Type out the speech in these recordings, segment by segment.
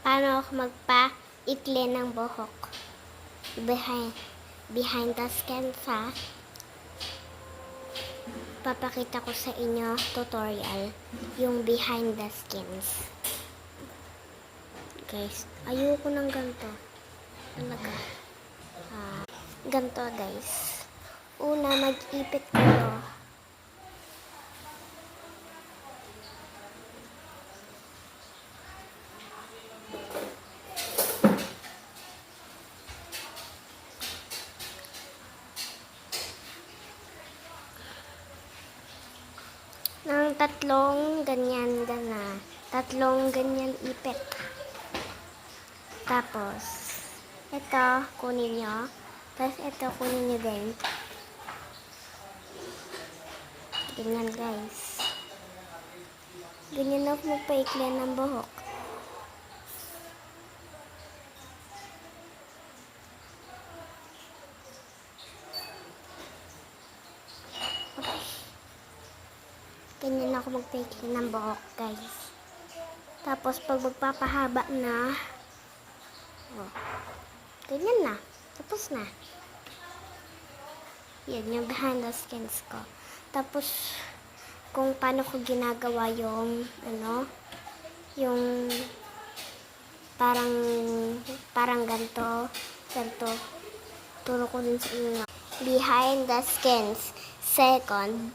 paano ako magpa-ikli ng buhok. Behind the scenes ha. Papakita ko sa inyo tutorial yung behind the scenes. Guys, ayoko ng ganito. Talaga. Ganito guys. Una, mag-ipit kayo. Ng tatlong ganyan gana. Tatlong ganyan ipit. Tapos, ito, kunin nyo. Tapos, ito, kunin nyo din. Ganyan, guys. Ganyan ako magpaikli ng buhok. Okay. Ganyan ako magpaikli ng buhok, guys. Tapos, pag magpapahaba na, ganyan na. Tapos na. Yan, yung behind the scenes ko. Tapos, kung paano ko ginagawa yung, yung parang ganito. Turo ko din sa inyo. Behind the scenes. Second.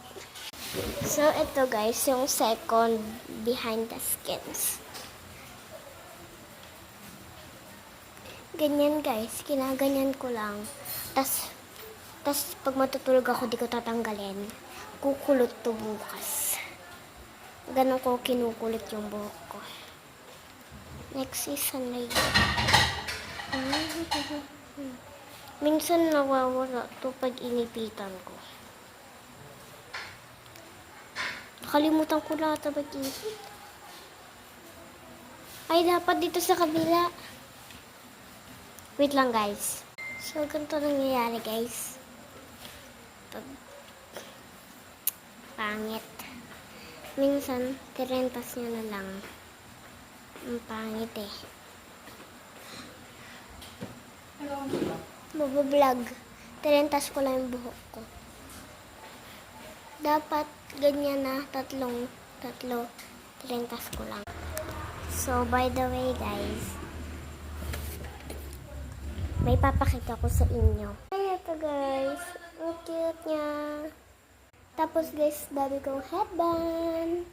So, ito guys, yung second behind the scenes. Ganyan guys, kinaganyan ko lang. Tas pag matutulog ako, di ko tatanggalin. Kukulot to bukas. Ganon ko kinukulot yung buhok ko. Next is sunlight. Minsan nawawala to pag inipitan ko. Nakalimutan ko lahat na mag-ipit. Ay, dapat dito sa kabila. Wait lang guys. So, ganito nangyayari guys. Pangit. Minsan, tirentas nyo na lang. Ang pangit eh. Mabablog. Tirentas ko lang yung buhok ko. Dapat ganyan na tatlo. Tirentas ko lang. So, by the way guys, may papakita ko sa inyo. Ayan ito guys. Ang cute niya. Tapos guys, babi kong headband.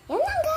Yan lang guys.